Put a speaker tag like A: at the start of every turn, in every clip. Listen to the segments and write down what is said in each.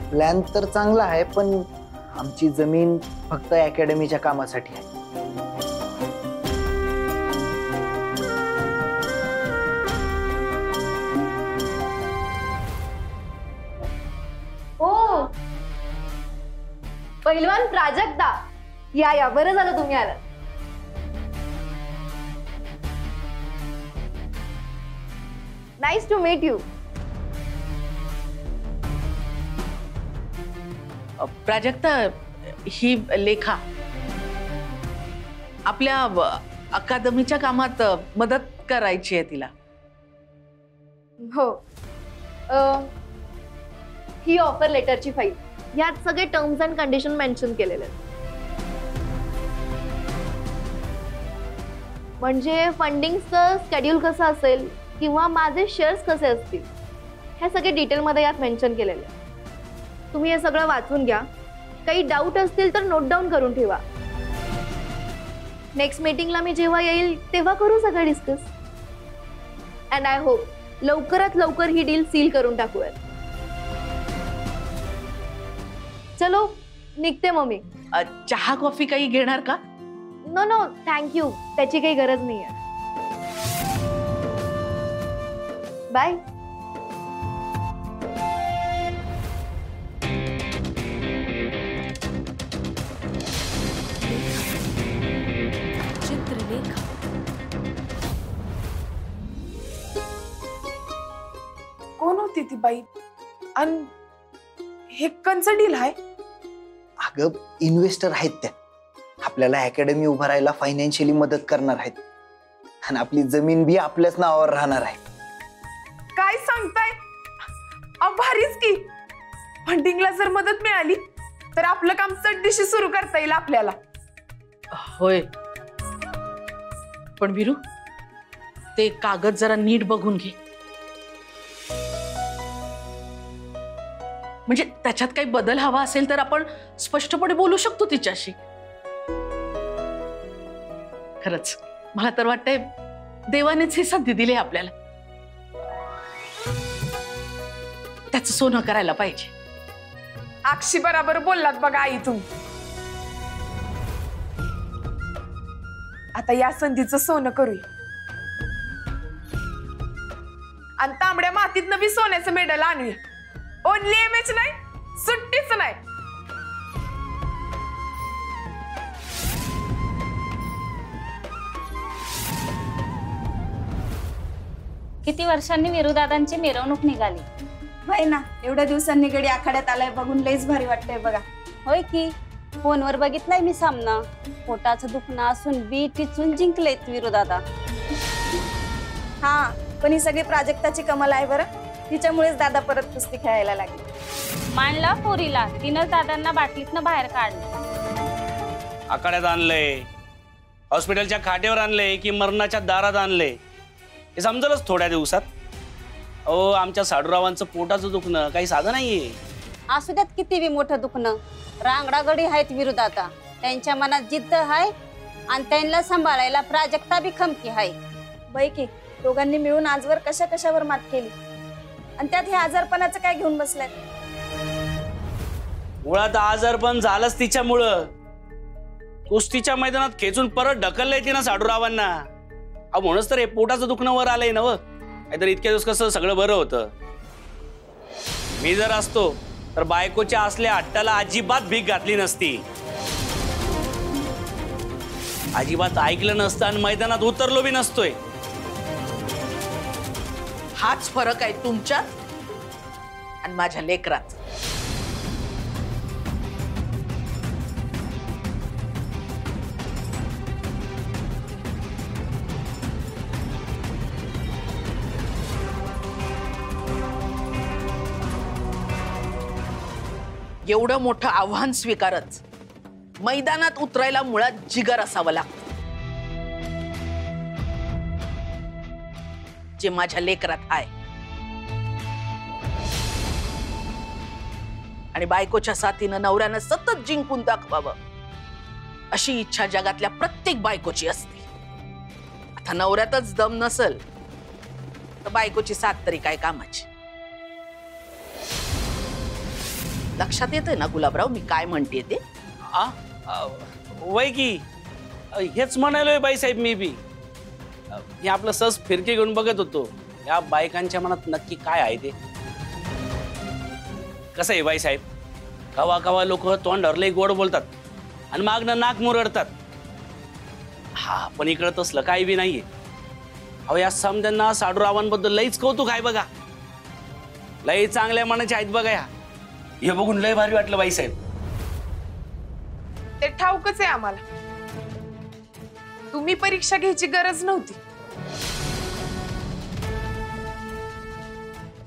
A: Plan तर चांगला आहे, पण आमची जमीन फक्त अकॅडमीच्या कामासाठी आहे.
B: हो, पहिलवान प्राजक्ता, या बरं झालं तुम्ही आलात. Nice to meet you.
C: Prajakta, ही लेखा आपल्या अकादमीच्या कामात मदत करायची आहे तिला.
B: हो, ही ऑफर लेटरची फाईल, यात सगळे टर्म्स अँड कंडिशन मेन्शन केलेले आहेत. म्हणजे फंडिंगचं स्केड्यूल कसं असेल किंवा माझे शेअर्स कसे असतील हे सगळे डिटेलमध्ये यात मेन्शन केलेले आहे. तुम्ही हे सगळं वाचून घ्या. काही डाऊट असतील तर नोट डाऊन करून ठेवा. नेक्स्ट मीटिंगला मी जेव्हा येईल तेव्हा करू सगळं डिस्कस. अँड आय होप लवकरात लवकर ही डील सील करून टाकूयात. चलो निघते मम्मी.
C: चहा कॉफी काही घेणार का?
B: नो नो थँक्यू, त्याची काही गरज नाही आहे. बाय.
D: कोण होती ती बाई आणि हे कंचं डील आहे?
A: अगं इन्व्हेस्टर आहेत त्या, आपल्याला अकॅडमी उभारायला फायनान्शियली मदत करणार आहेत आणि आपली जमीन बी आपल्याच नावावर राहणार आहे.
D: काय सांगताय? भारीच की. फंडिंगला जर मदत मिळाली तर आपलं काम चटदिशी सुरू करता येईल आपल्याला.
C: होय, पण वीरू ते कागद जरा नीट बघून घे. म्हणजे त्याच्यात काही बदल हवा असेल तर आपण स्पष्टपणे बोलू शकतो तिच्याशी. खरंच मला तर वाटतंय देवानेच ही संधी दिली आपल्याला. त्याचं सोनं करायला पाहिजे.
D: अक्षी बरोबर बोललात बघा आई तुम्ही. आता या संधीचं सोनं करूया आणि तांबड्या मातीत बी सोन्याचं मेडल आणूया. ओनली एमएच नाही, सुट्टीच नाही.
E: किती वर्षांनी वीरूदादांची मिरवणूक निघाली.
F: होय ना, एवढ्या दिवसांनी गडी आखाड्यात आलाय बघून लईच भारी वाटतंय बघा.
E: होय की, फोनवर बघितलाय मी सामना. पोटाचं दुखणं असून बी टिचून जिंकलेत वीरूदादा.
F: हा, पण ही सगळी प्राजक्ताची कमाल आहे बरं. तिच्यामुळेच दादा परत कुस्ती खेळायला लागले.
E: मांडला पोरीला, तिनंच दादांना बाटलीतनं बाहेर काढलं.
G: आखाड्यात आणलंय, हॉस्पिटलच्या खाटेवर आणलंय की मरणाच्या दारात आणलंय हे समजलंच थोड्या दिवसात. अहो, आमच्या साडूरावांचं पोटाचं दुखणं काही साधं नाहीये.
E: असू द्यात किती बी मोठं दुखणं, रांगडा गडी आहेत वीरूदादा. त्यांच्या मनात जिद्द आहे आणि त्यांना सांभाळायला प्राजक्ता बी खमकी आहे.
F: बाई की, दोघांनी मिळून आजवर कशा कशावर मात केली आणि त्यात हे आजारपणाचं काय घेऊन बसलाय.
G: मुळात आजारपण झालंच तिच्यामुळं. कुस्तीच्या मैदानात खेचून परत ढकललंय तिनं साडूरावांना. अहो, म्हणूनच तर हे पोटाचं दुखणं वर आलंय ना. नाहीतर इतक्या दिवस कसं सगळं बरं होतं. मी जर असतो तर बायकोच्या असल्या हट्टाला अजिबात भीक घातली नसती. अजिबात ऐकलं नसतं आणि मैदानात उतरलो बी नसतोय.
C: हाच फरक आहे तुमच्यात आणि माझ्या लेकरात. एवढं मोठं आव्हान स्वीकारच मैदानात उतरायला मुळात जिगर असावं लागतं, जे माझ्या लेकरात आहे. आणि बायकोच्या साथीनं नवऱ्यानं सतत जिंकून दाखवावं अशी इच्छा जगातल्या प्रत्येक बायकोची असते. आता नवऱ्यातच दम नसल तर बायकोची साथ तरी काय कामाची. लक्षात येतंय ना गुलाबराव मी काय म्हणते ते?
G: वय की हेच म्हणालोय बाईसाहेब मी बी. हे आपलं सहज फिरके घेऊन बघत होतो या बायकांच्या मनात नक्की काय आहे ते. कसं आहे बाईसाहेब, कवा कवा लोक तोंडावर लई गोड बोलतात आणि मागणं नाक मुरडतात. हा पण इकडं तसलं काही बी नाहीये. अहो या समद्यांना साडूरावांबद्दल लईच कौतुक आहे बघा. लई चांगल्या मनाचे आहेत बघा या. हे बघून लय भारी वाटलं बाईसाहेब.
D: ते ठाऊकच आहे आम्हाला. तुम्ही परीक्षा घ्यायची गरज नव्हती.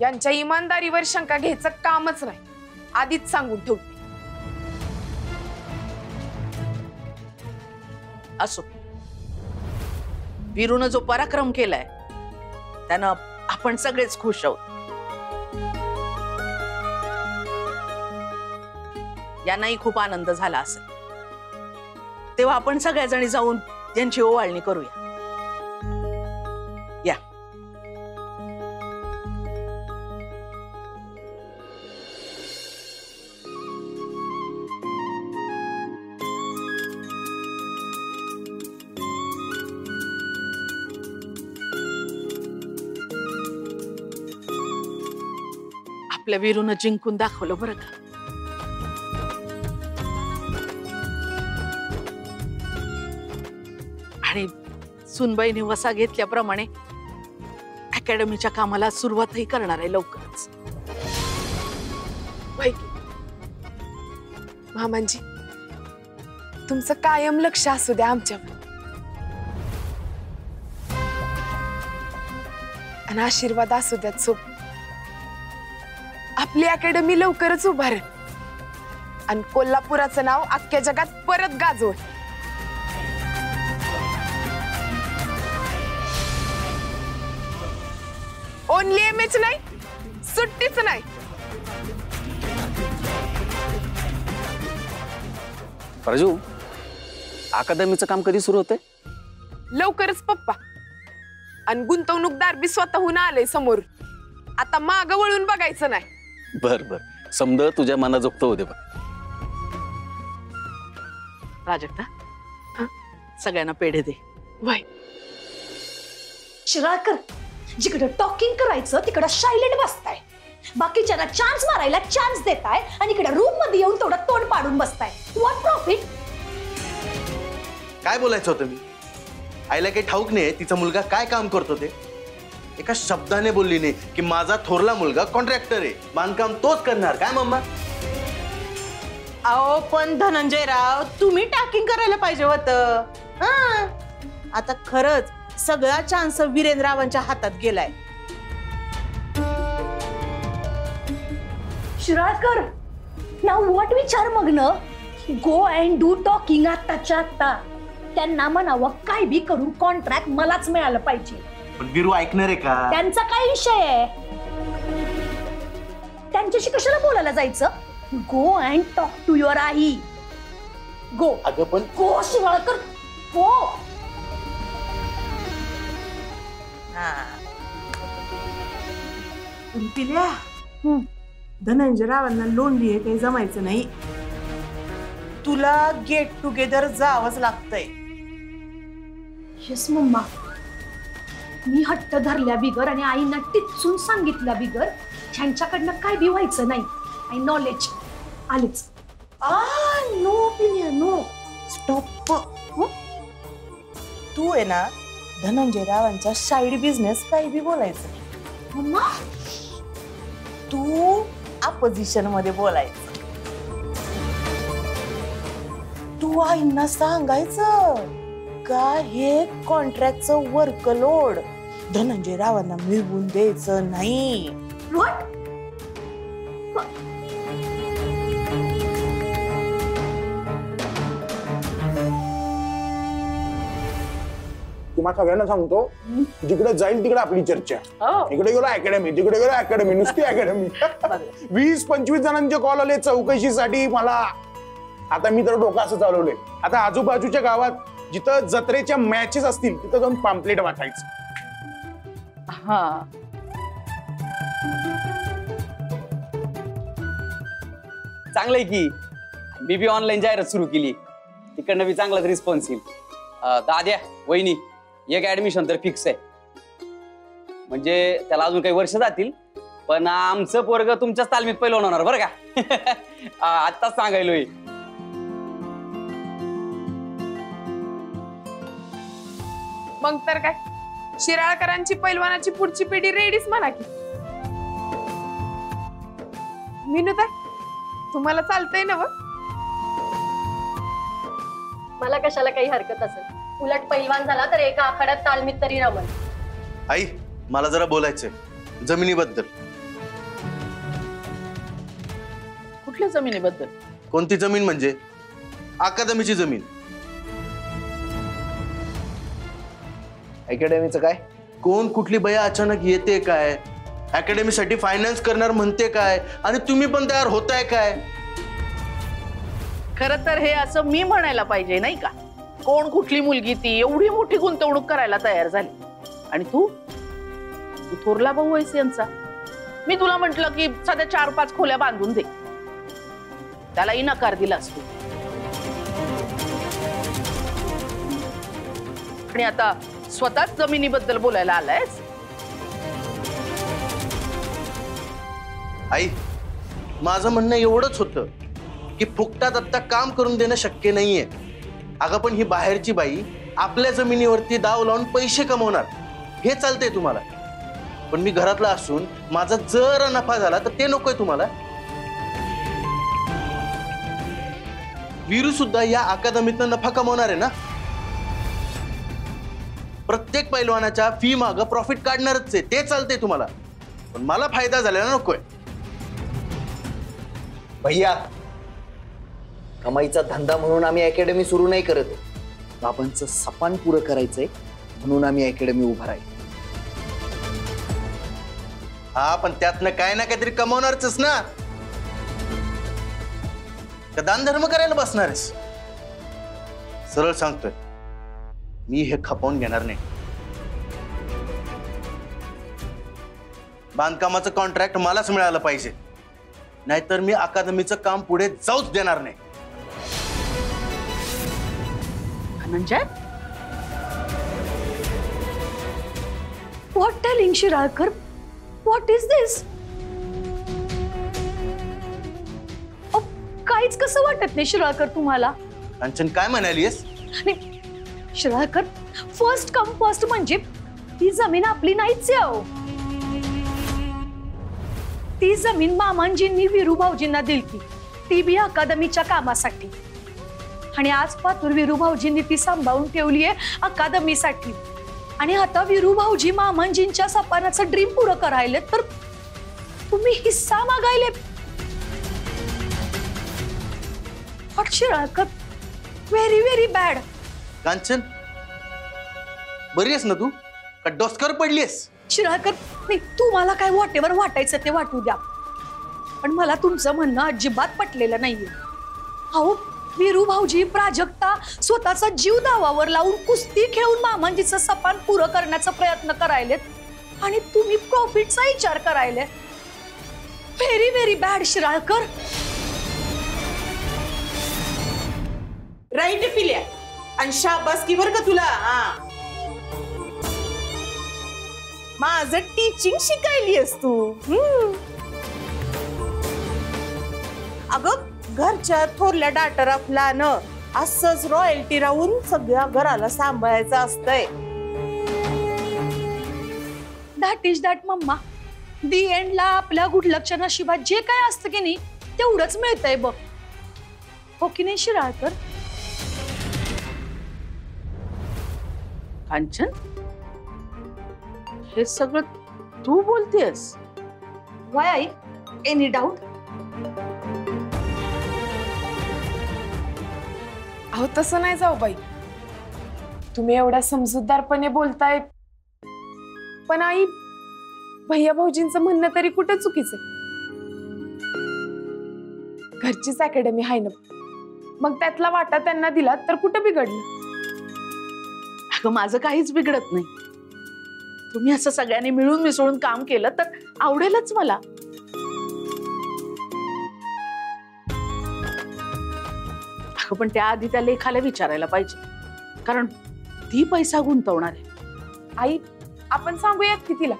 D: यांच्या इमानदारीवर शंका घ्यायचं कामच नाही, आधीच सांगून ठेवते.
C: असो, वीरूनं जो पराक्रम केलाय त्यानं आपण सगळेच खुश आहोत. यांनाही खूप आनंद झाला असेल. तेव्हा आपण सगळ्याजणी जाऊन त्यांची ओवाळणी करूया. या. आपल्या वीरूनं जिंकून दाखवलं बरं का. आणि सुनबाईने वसा घेतल्याप्रमाणे अकॅडमीच्या कामाला सुरुवातही करणार आहे लवकरच.
D: मामांजी, तुमचं कायम लक्ष असू द्या आमच्यावर आणि आशीर्वाद असू द्यात सोबत. आपली अकॅडमी लवकरच उभारेल आणि कोल्हापुराचं नाव अख्ख्या जगात परत गाजवल. ओनली एमएच नाही, सुट्टीच नाही.
G: राजू, अकादमीचं काम कधी सुरू होतंय?
D: लवकरच पप्पा. आणि गुंतवणूकदार बी स्वतःहून आले समोर. आता माग वळून बघायचं नाही.
H: बर बर, समजा तुझ्या मनाजोगत होते बघ.
C: प्राजक्ता, सगळ्यांना पेढे दे.
D: वय
I: शिराळकर, जिकडे टॉकिंग करायचं तिकडे सायलेंट बसताय. बाकीच्यांना चान्स मारायला चान्स देताय आणि इकडे रूम मध्ये येऊन थोडं तोंड पाडून बसताय. What profit?
J: काय बोलायचं होतं मी? आईला काही ठाऊक नाही तिचा मुलगा काय काम करतो ते. एका शब्दाने बोलली नाही की माझा थोरला मुलगा कॉन्ट्रॅक्टर आहे, बांधकाम तोच करणार. काय मम्मा?
K: अहो पण धनंजयराव, तुम्ही टॅकिंग करायला पाहिजे होतं. आता खरंच सगळा चान्स वीरेंद्ररावांच्या हातात गेलाय.
I: शिराळकर, नाव व्हॉट विचार मग न. गो अँड डू टॉकिंग आत्ताच्या आत्ता. त्यांना म्हणावं काय बी करून कॉन्ट्रॅक्ट मलाच मिळालं पाहिजे.
J: पण वीरू ऐकणार आहे का?
I: त्यांचा काय विषय आहे? त्यांच्याशी कशाला बोलायला जायचं? Go and talk to your aai. Go.
J: अगं पण
I: गो शिराळकर, गो.
K: पिल्या, धनंजयरावांना लोणली आहे काही जमायचं नाही. तुला गेट टुगेदर जावंच लागतंय.
I: येस मम्मा, मी हट्ट धरल्या बिगर आणि आईना टिचून सांगितल्या बिगर ह्यांच्याकडनं काय बी व्हायचं नाही. आय नॉलेज आलीच.
K: No Pilya, no stop. तू आहे ना धनंजयरावांचा साईड बिझनेस काही बी बोलायचं.
I: मम्मा,
K: तू अपोजिशन मध्ये बोलायचं. तू आईंना सांगायचं का हे कॉन्ट्रॅक्टचं वर्कलोड धनंजयरावांना मिळवून द्यायचं नाही.
I: व्हॉट?
L: तुम्हाला सगळ्यांना सांगतो, जिकडे जाईल तिकडे आपली चर्चा. इकडे गेलो अकॅडमी, तिकडे गेलो अकॅडमी, नुसती अकॅडमी. 20-25 जणांचे कॉल आले चौकशीसाठी मला. आता मी तर डोकं असं चालवलंय, आता आजूबाजूच्या गावात जिथं जत्रेच्या मॅचेस असतील तिथं जाऊन पॅम्पलेट वाचायचं.
M: चांगलंय की मी बी ऑनलाईन जाहिरात सुरू केली, तिकडनं बी चांगलाच रिस्पॉन्स येईल. दाद्या वहिनी एक ऍडमिशन तर फिक्स आहे, म्हणजे त्याला अजून काही वर्ष जातील, पण आमचं पोरग तुमच्याच तालमीत पहिलं होणार बरं का. आत्ताच सांगायलोय.
D: मग तर काय, शिराळकरांची पैलवानाची पुढची पिढी रेडीच म्हणा की. विनुताई, तुम्हाला चालतंय ना?
I: मला कशाला काही हरकत असेल, उलट पैलवान झाला तर एका आखाड्यात तालमीत तरी रमल.
J: आई, मला जरा बोलायचंय जमिनीबद्दल.
C: कुठल्या जमिनीबद्दल?
J: कोणती जमीन म्हणजे? अकादमीची जमीन.
A: अकॅडमीचं काय?
J: कोण कुठली बया अचानक येते काय, अकॅडमीसाठी फायनान्स करणार म्हणते काय, आणि तुम्ही पण तयार होताय काय?
C: खरं तर हे असं मी म्हणायला पाहिजे नाही का, कोण कुठली मुलगी ती एवढी मोठी गुंतवणूक करायला तयार झाली. आणि तू थोरला भाऊ आहेस यांचा. मी तुला म्हंटल की सध्या 4-5 खोल्या बांधून दे, त्यालाही नकार दिलास तू. आणि आता स्वतःच जमिनीबद्दल बोलायला आलायस.
J: आई, माझं म्हणणं एवढंच होतं की फुकटात आता काम करून देणं शक्य नाहीये. अगं पण ही बाहेरची बाई आपल्या जमिनीवरती दाव लावून पैसे कमवणार, हे चालतंय तुम्हाला, पण मी घरातला असून माझा जर नफा झाला तर ते नकोय तुम्हाला. वीरू सुद्धा या अकादमीतनं नफा कमवणार आहे ना. प्रत्येक पैलवानाच्या फी माग प्रॉफिट काढणारच आहे, ते चालतंय तुम्हाला, पण मला फायदा झालेला नकोय.
A: भैया, कमाईचा धंदा म्हणून आम्ही अकॅडमी सुरू नाही करत, बाबांचं सपान पुरं करायचंय म्हणून आम्ही अकॅडमी उभा राहील.
J: हा, पण त्यातनं काय ना काहीतरी कमवणारच ना. का दान धर्म करायला बसणार आहेस? सरळ सांगतोय, मी हे खपवून घेणार नाही. बांधकामाचं कॉन्ट्रॅक्ट मलाच मिळालं पाहिजे, नाहीतर मी अकादमीचं काम पुढे जाऊच देणार नाही.
C: Dhananjay,
I: what telling Shiralkar, what is this? काहीच कसं वाटत नाही शिराळकर तुम्हाला?
J: कांचन, काय म्हणालीस?
I: शिराळकर, फर्स्ट कम फर्स्ट म्हणजे ती जमीन आपली नाहीच आहे. ती जमीन मामांजींनी वीरू भाऊजींना दिली, ती बी अकादमीच्या कामासाठी. आणि आज पातूर वीरू भाऊजींनी ती सांभाळून ठेवली आहे अकादमीसाठी. आणि आता वीरू भाऊजी मामांजींच्या सपनाचं ड्रीम पुरं करायले तर तुम्ही हिस्सा मागायले. Shiralkar, very very bad.
J: Kanchan, बरी आहेस ना तू, का डोसकर पडलीस?
I: शिराळकर, नाही, तुम्हाला काय वॉटेवर वाटायचं ते वाटू द्या, पण मला तुमचं म्हणणं अजिबात पटलेलं नाहीये. अहो, वीरू भाऊजी प्राजक्ता स्वतःचा जीव दावावर लावून कुस्ती खेळून मामांजीचं सपान पुरं करण्याचा प्रयत्न करायलेत आणि तुम्ही प्रॉफिटचा विचार करायले. Very very bad Shiralkar.
K: Right Pilya, आणि शाबासकी बर का तुला. माझं टीचिंग शिकायलीस तू. अगं, घरच्या थोरल्या डाटर आपल्यानं असंच रॉयल्टी राहून सगळ्या घराला सांभाळायचं असतंय.
I: That is that mamma. The एंडला आपल्या गुडलक्ष नशिबात जे काय असतं की नाही तेवढंच मिळतंय बघ, हो की नाही शिराळकर?
C: कांचन, हे सगळं तू बोलतेस?
I: वाय आई, एनी डाऊट?
D: अहो, तसं नाही जाऊ बाई, तुम्ही एवढ्या समजूतदारपणे बोलताय, पण आई, भैया भाऊजींचं म्हणणं तरी कुठं चुकीचं आहे. घरचीच अकॅडमी आहे ना, मग त्यातला वाटा त्यांना दिला तर कुठं बिघडलं?
C: अगं, माझं काहीच बिघडत नाही. तुम्ही असं सगळ्यांनी मिळून मिसळून काम केलं तर आवडेलच मला. अगं पण त्याआधी त्या लेखाला विचारायला पाहिजे, कारण ती पैसा गुंतवणार आहे.
D: आई आपण सांगूयात की तिला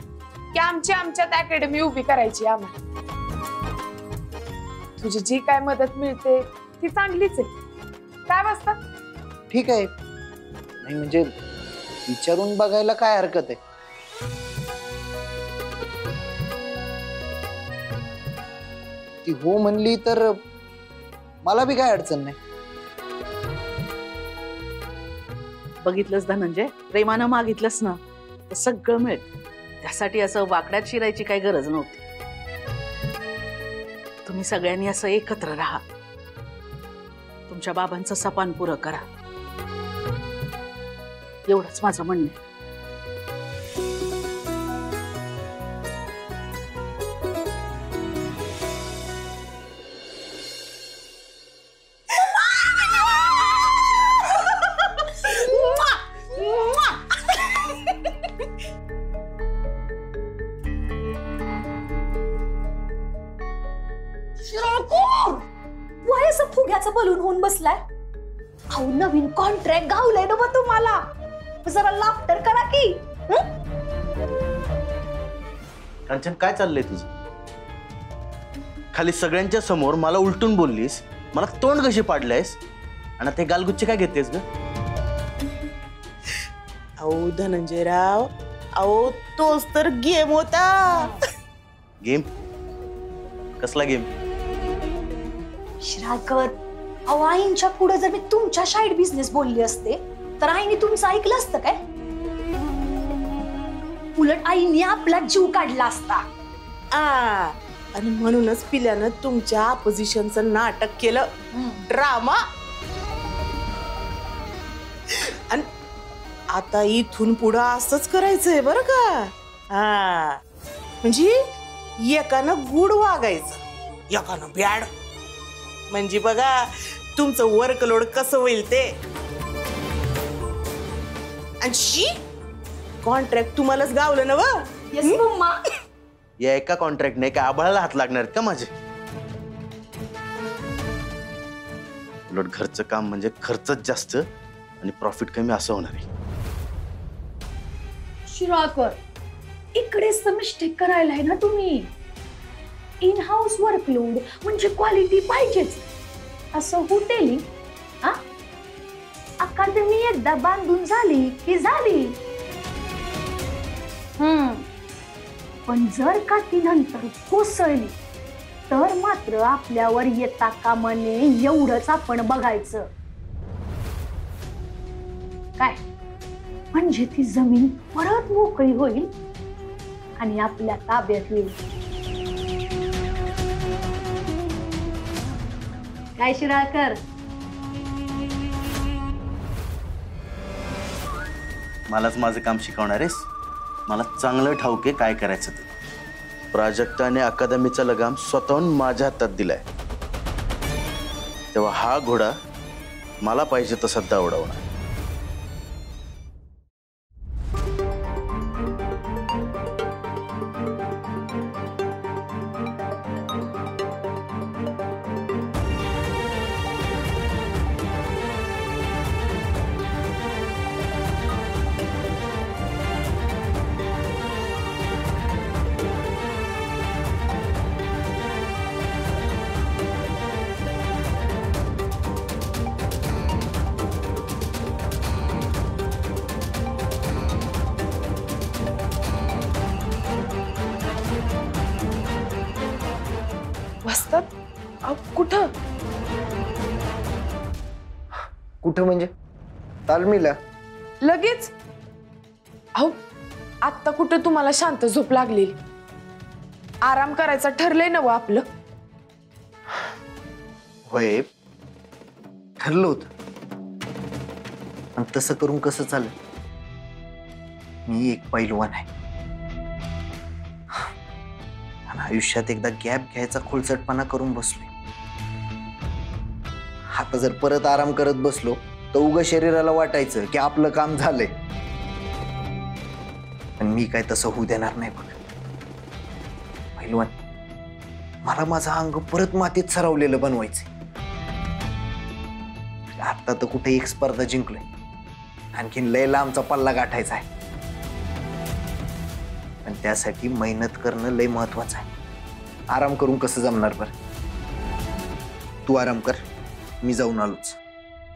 D: की आमच्यात अकॅडमी उभी करायची आम्हाला. तुझी जी काय मदत मिळते ती चांगलीच आहे. काय वाजता
A: ठीक आहे, नाही म्हणजे विचारून बघायला काय हरकत आहे. ती हो म्हणली तर मला बी काय अडचण नाही.
C: बघितलंस धनंजय, प्रेमानं मागितलंस ना तर सगळं मिळेल. त्यासाठी असं वाकड्यात शिरायची काही गरज नव्हती. तुम्ही सगळ्यांनी असं एकत्र राहा, तुमच्या बाबांचं सपान पुरं करा, एवढंच माझं म्हणणं आहे.
I: वय असं फुग्याचं बलून होऊन बसलाय. अहो नवीन कॉन्ट्रॅक्ट गावलंय ना बा तुम्हाला, जरा लाफ्टर करा की.
J: कांचन काय चाललंय तुझं? खाली सगळ्यांच्या समोर मला उलटून बोललीस, मला तोंड कशी पाडलंयस, आणि ते गालगुच्चे काय घेतेस ग?
K: अहो धनंजयराव, अहो तोच तर गेम होता.
J: गेम? कसला गेम?
I: शिराळकर, अहो आईंच्या पुढे जर मी तुमच्या साईड बिझनेस बोलली असते तर आईने तुमचं ऐकलं असतं काय? उलट आईने आपला जीव काढला असता.
K: आणि म्हणूनच पिल्यानं तुमच्या अपोजिशनचं नाटक केलं, ड्रामा. आणि आता इथून पुढं असंच करायचंय बरं का. म्हणजे एकानं गुड वागायचं, एकानं बॅड. म्हणजे बघा तुमचं वर्कलोड कसं होईल ते. आणि कॉन्ट्रॅक्ट तुम्हालाच गावलं ना व.
I: Yes mama.
J: या एका कॉन्ट्रॅक्टने काय आभाळाला हात लागणार आहेत का माझे? उलट घरचं काम म्हणजे खर्चच जास्त आणि प्रॉफिट कमी असं होणार आहे.
I: शिराळकर, इकडेच तर मिस्टेक करायला आहे ना तुम्ही. इन हाऊस वर्कलोड म्हणजे क्वालिटी पाहिजेच असं होटेली. अकादमी एकदा बांधून झाली की झाली. पण जर का ती नंतर कोसळली तर मात्र आपल्यावर येता कामा नये एवढंच आपण बघायचं. काय म्हणजे ती जमीन परत मोकळी होईल आणि आपल्या ताब्यात येईल. काय शिराळकर?
J: मलाच माझं काम शिकवणार आहेस? मला चांगलं ठाऊक आहे काय करायचं ते. प्राजक्ताने अकादमीचा लगाम स्वतःहून माझ्या हातात दिलाय, तेव्हा हा घोडा मला पाहिजे तसा दौडवणार.
D: वस्तात कुठं?
A: कुठं म्हणजे? तालमीला.
D: लगेच? अहो आत्ता कुठं तुम्हाला शांत झोप लागलेली? आराम करायचं ठरलंय ना व आपलं?
A: होय, ठरलं होतं. आणि तसं करून कसं चालेल? मी एक पैलवान आहे आणि आयुष्यात एकदा गॅप घ्यायचा खोलचटपणा करून बसलोय. आता जर परत आराम करत बसलो तर उगा शरीराला वाटायचं की आपलं काम झालंय. पण मी काय तसं होऊ देणार नाही बघ. पैलवान, मला माझं अंग परत मातीत सरवलेलं बनवायचंय. आता तर कुठे एक स्पर्धा जिंकलोय, आणखीन लय लांबचा पल्ला गाठायचा आहे. पण त्यासाठी मेहनत करणं लय महत्वाचं आहे. आराम करून कसं जमणार बर? तू आराम कर, मी जाऊन आलोच.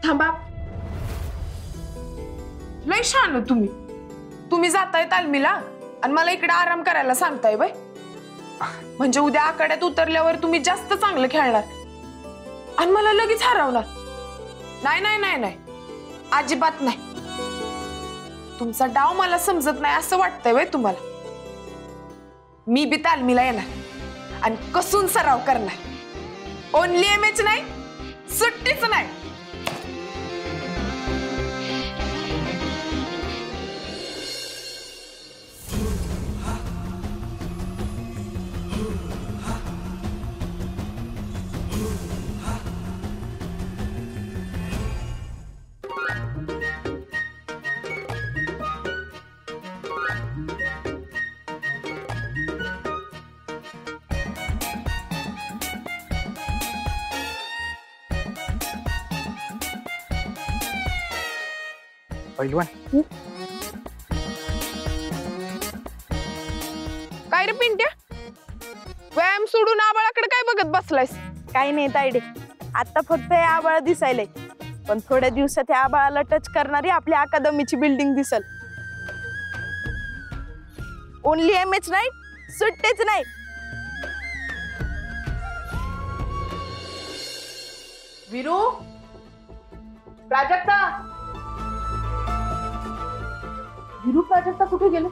D: थांबा, लय छान हो तुम्ही जाताय तालमीला आणि मला इकडे आराम करायला सांगताय बाय. म्हणजे उद्या आखाड्यात उतरल्यावर तुम्ही जास्त चांगलं खेळणार आणि मला लगेच हरवणार. नाही नाही नाही नाही, अजिबात नाही. तुमचा डाव मला समजत नाही असं वाटतंय बाय तुम्हाला. मी बी तालमीला येणार आणि कसून सराव करणार. ओनली एमएच नाही, सुट्टीच नाही.
A: पहिलवान,
D: काय रे पिंट्या, व्यायाम सोडून आबाळाकडे काय बघत बसलायस?
F: काही नाही तायडे, आता फक्त हे आबाळ दिसायलंय, पण थोड्या दिवसात या आबाळाला टच करणारी आपल्या अकादमीची बिल्डिंग दिसल. ओनली एमएच नाही, सुट्टेच नाही.
C: विरू, प्राजक्ता, विरू प्राजक्ता कुठे गेले?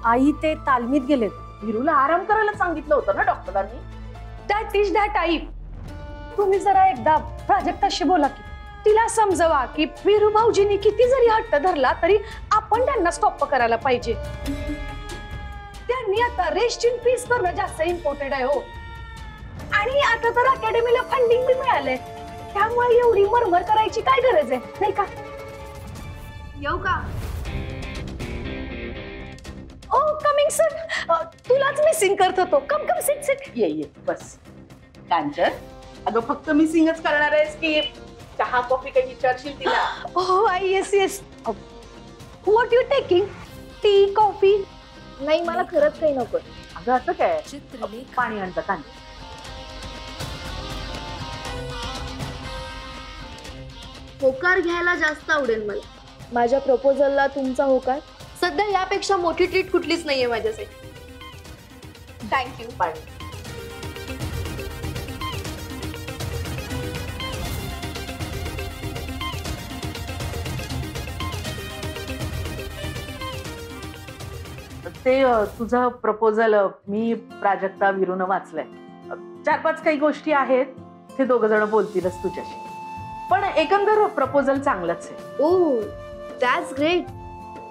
F: आई ते तालमीत गेलेत.
C: विरूला आराम करायला सांगितलं होतं ना डॉक्टरांनी.
I: दॅट इज दॅट आई. तुम्ही जरा एकदा प्राजक्ताशी बोला की, तिला समजवा की वीरू भाऊजींनी किती जरी हट्ट धरला तरी आपण त्यांना स्टॉप करायला पाहिजे. त्यांनी आता रेस्ट इन पीस करणं जास्त इम्पॉर्टंट आहे हो. आणि आता तर अकॅडमीला फंडिंग बी मिळालंय, त्यामुळे एवढी मरमर करायची काय गरज आहे, नाही का?
B: येऊ का?
I: ओ कमिंग सर, तुलाच मिसिंग करत होतो. कम कम, सिट सिट.
C: ये बस. कांचन, अगं फक्त मिसिंगच करणार आहेस की चहा कॉफी काही विचारशील तिला?
I: Oh, yes. What you taking? T, coffee?
B: नाही, मला खरंच काही नको.
C: अगं असं काय, पाणी आणतं कांचन.
B: होकार घ्यायला जास्त आवडेल मला. माझ्या प्रपोजलला तुमचा होकार. सध्या यापेक्षा मोठी ट्रीट कुठलीच नाहीये माझ्यासाठी. थँक्यू.
C: पाणी. ते तुझं प्रपोजल मी प्राजक्ता विरूनं वाचलंय. 4-5 काही गोष्टी आहेत, ते दोघ जण बोलतीलच तुझ्याशी, पण एकंदर प्रपोजल चांगलंच आहे.
B: ओह, दॅट्स ग्रेट.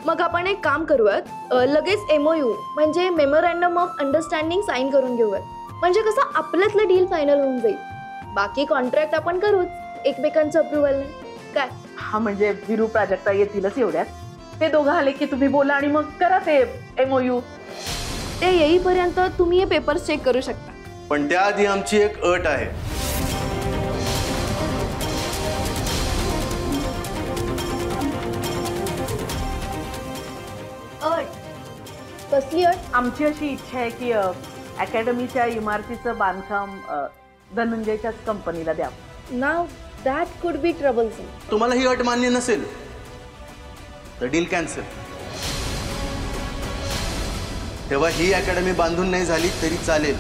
B: मग आपण एक काम करूयात, लगेच MOU म्हणजे मेमोरँडम ऑफ अंडरस्टँडिंग साइन करून घेऊयात. म्हणजे कसं आपल्यातलं डील फायनल होऊन जाईल. बाकी कॉन्ट्रॅक्ट आपण करूच एकमेकांचं अप्रुव्हल काय.
C: हा, म्हणजे विरू प्राजक्ता येतीलच एवढ्यात. ते दोघं आले की तुम्ही बोला आणि मग करा ते MOU.
B: ते येईपर्यंत तुम्ही हे पेपर्स चेक करू शकता.
J: पण त्याआधी आमची एक अट आहे.
B: कसली अट?
C: आमची अशी इच्छा आहे की अकॅडमीच्या इमारतीचं बांधकाम धनंजयच्याच कंपनीला द्यावं.
B: Now that could be troublesome.
J: तुम्हाला ही अट मान्य नसेल तर डील कॅन्सल. तेव्हा ही अकॅडमी बांधून नाही झाली तरी चालेल,